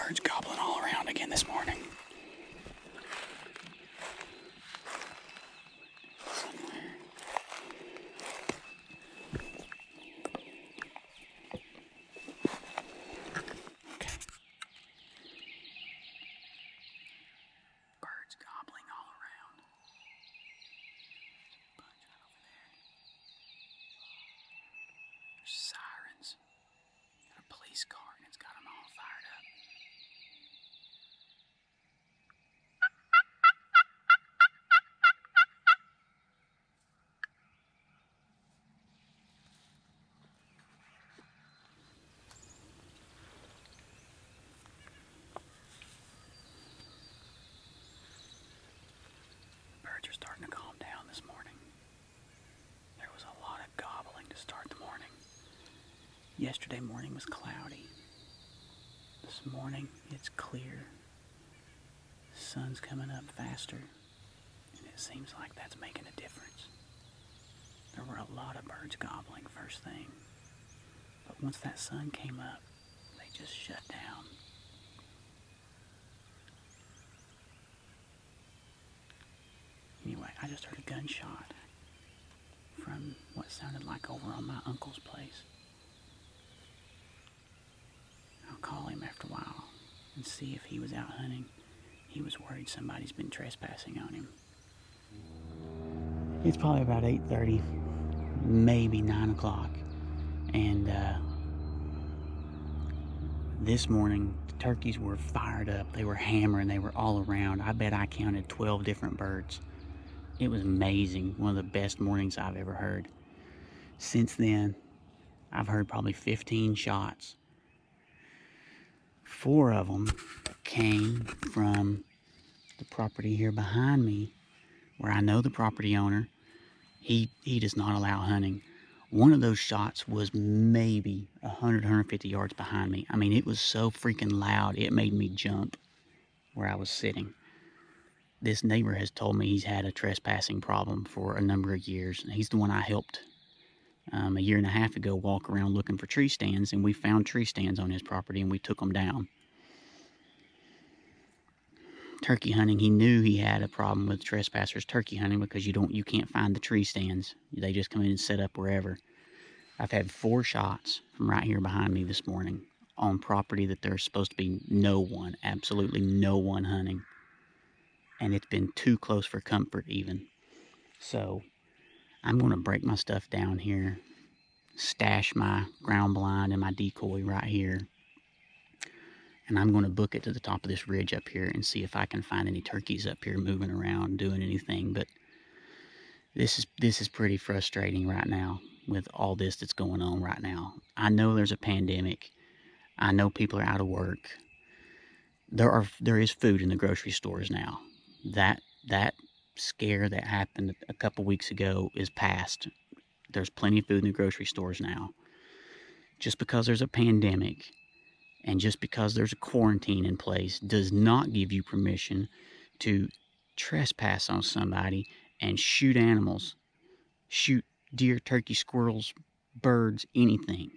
Birds gobbling all around again this morning. Somewhere. Okay. Birds gobbling all around. There's a bunch right over there. There's sirens. Got a police car and it's got them all fired up. Birds are starting to calm down this morning. There was a lot of gobbling to start the morning. Yesterday morning was cloudy. This morning it's clear. The sun's coming up faster, and it seems like that's making a difference. There were a lot of birds gobbling first thing, but once that sun came up, they just shut down. Anyway, I just heard a gunshot from what sounded like over on my uncle's place. I'll call him after a while and see if he was out hunting. He was worried somebody's been trespassing on him. It's probably about 8:30, maybe 9 o'clock. And this morning, the turkeys were fired up. They were hammering. They were all around. I bet I counted 12 different birds. It was amazing. One of the best mornings I've ever heard. Since then, I've heard probably 15 shots. 4 of them came from the property here behind me, where I know the property owner. He does not allow hunting. One of those shots was maybe 100, 150 yards behind me. I mean, it was so freaking loud, it made me jump where I was sitting. This neighbor has told me he's had a trespassing problem for a number of years. He's the one I helped a year and a half ago walk around looking for tree stands, and we found tree stands on his property and we took them down. Turkey hunting, he knew he had a problem with trespassers turkey hunting because you can't find the tree stands. They just come in and set up wherever. I've had 4 shots from right here behind me this morning on property that there's supposed to be no one, absolutely no one hunting. And it's been too close for comfort even. So I'm going to break my stuff down here, stash my ground blind and my decoy right here, and I'm going to book it to the top of this ridge up here and see if I can find any turkeys up here moving around, doing anything. But this is pretty frustrating right now with all this that's going on right now. I know there's a pandemic. I know people are out of work. There is food in the grocery stores now. That scare that happened a couple weeks ago is past. There's plenty of food in the grocery stores now. Just because there's a pandemic and just because there's a quarantine in place does not give you permission to trespass on somebody and shoot animals. Shoot deer, turkey, squirrels, birds, anything.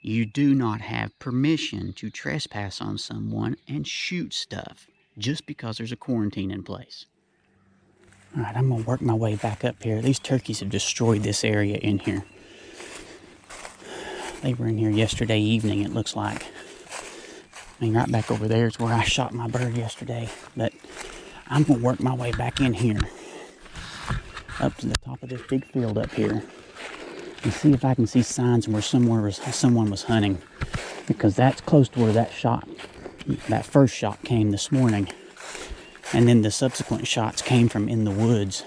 You do not have permission to trespass on someone and shoot stuff just because there's a quarantine in place. All right, I'm going to work my way back up here. These turkeys have destroyed this area in here. They were in here yesterday evening, it looks like. I mean, right back over there is where I shot my bird yesterday. But I'm going to work my way back in here, up to the top of this big field up here, and see if I can see signs where someone was hunting. Because that's close to where that first shot came this morning. And then the subsequent shots came from in the woods.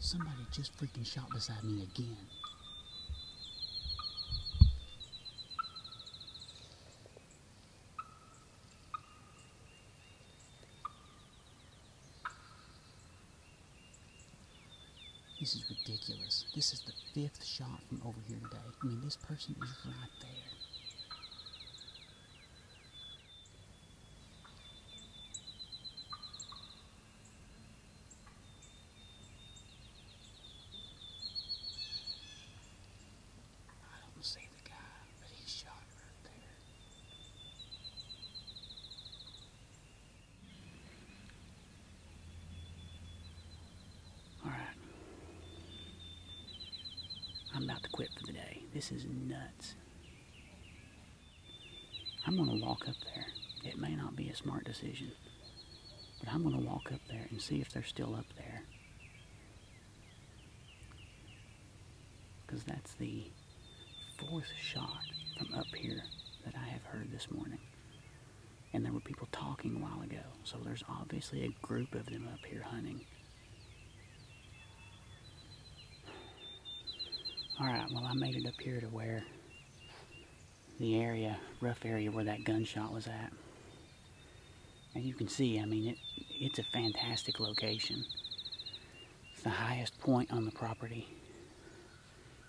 Somebody just freaking shot beside me again. This is ridiculous. ridiculous. This is the 5th shot from over here today. I mean, this person is right there. I don't see the guy, but he's shot right there. Alright. I'm about to quit for the day. This is nuts. I'm going to walk up there. It may not be a smart decision, but I'm going to walk up there and see if they're still up there. Because that's the 4th shot from up here that I have heard this morning. And there were people talking a while ago, so there's obviously a group of them up here hunting. Alright, well, I made it up here to where the area, rough area where that gunshot was at. And you can see, I mean, it's a fantastic location. It's the highest point on the property.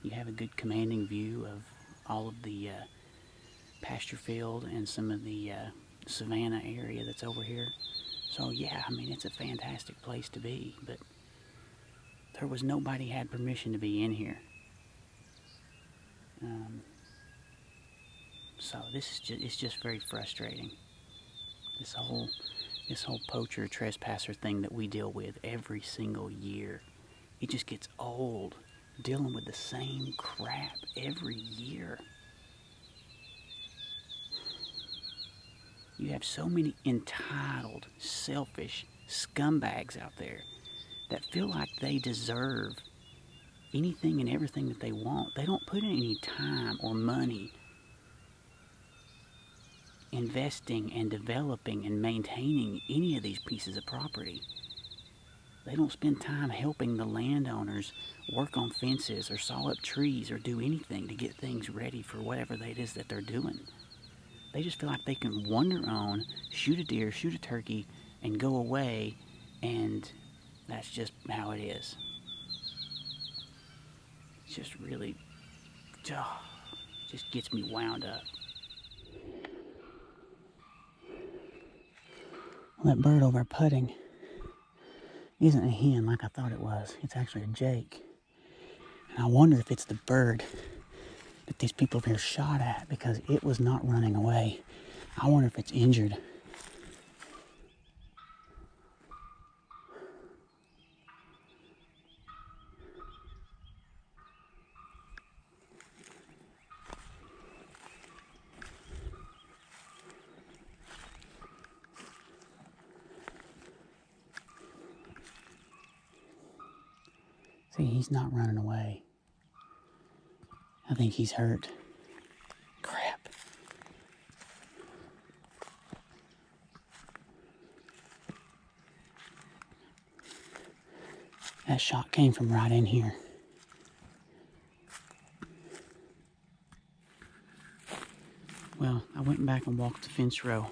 You have a good commanding view of all of the pasture field and some of the savanna area that's over here. So yeah, I mean, it's a fantastic place to be, but there was nobody had permission to be in here. So this is just, it's just very frustrating. This whole poacher trespasser thing that we deal with every single year, it just gets old dealing with the same crap every year. You have so many entitled, selfish scumbags out there that feel like they deserve anything and everything that they want. They don't put in any time or money investing and developing and maintaining any of these pieces of property. They don't spend time helping the landowners work on fences or saw up trees or do anything to get things ready for whatever it is that they're doing. They just feel like they can wander on, shoot a deer, shoot a turkey, and go away, and that's just how it is. It's just really, just gets me wound up. Well, that bird over putting isn't a hen like I thought it was. It's actually a jake. And I wonder if it's the bird that these people over here shot at, because it was not running away. I wonder if it's injured. See, he's not running away. I think he's hurt. Crap. That shot came from right in here. Well, I went back and walked the fence row.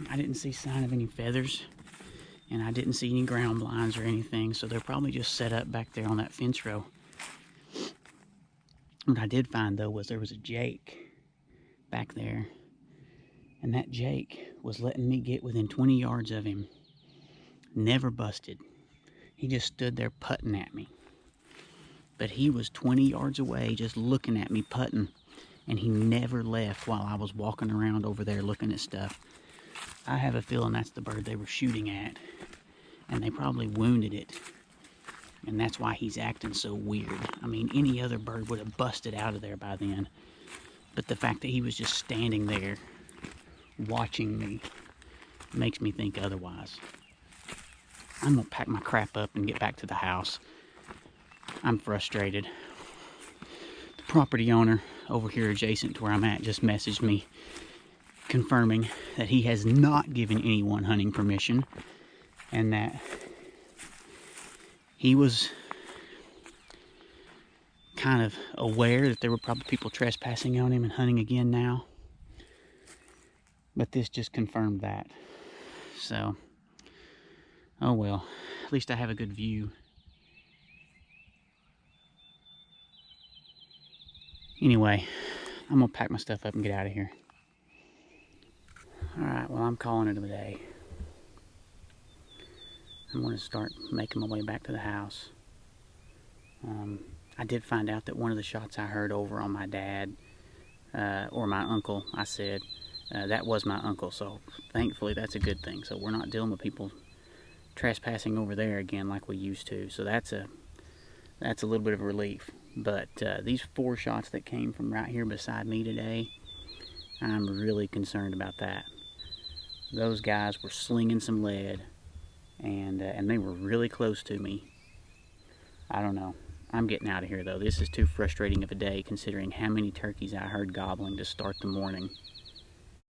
I didn't see sign of any feathers, and I didn't see any ground blinds or anything, so they're probably just set up back there on that fence row. What I did find, though, was there was a jake back there, and that jake was letting me get within 20 yards of him. Never busted. He just stood there putting at me. But he was 20 yards away just looking at me putting, and he never left while I was walking around over there looking at stuff. I have a feeling that's the bird they were shooting at, and they probably wounded it, and that's why he's acting so weird. I mean, any other bird would have busted out of there by then, but the fact that he was just standing there watching me makes me think otherwise. I'm gonna pack my crap up and get back to the house. I'm frustrated. The property owner over here adjacent to where I'm at just messaged me confirming that he has not given anyone hunting permission, and that he was kind of aware that there were probably people trespassing on him and hunting again now, but this just confirmed that. So, oh well, at least I have a good view Anyway, I'm gonna pack my stuff up and get out of here. Alright, well, I'm calling it a day. I'm going to start making my way back to the house. I did find out that one of the shots I heard over on my dad, or my uncle, I said, that was my uncle, so thankfully that's a good thing. So we're not dealing with people trespassing over there again like we used to. So that's a little bit of a relief. But these 4 shots that came from right here beside me today, I'm really concerned about that. Those guys were slinging some lead, and they were really close to me. I don't know. I'm getting out of here, though. This is too frustrating of a day, considering how many turkeys I heard gobbling to start the morning.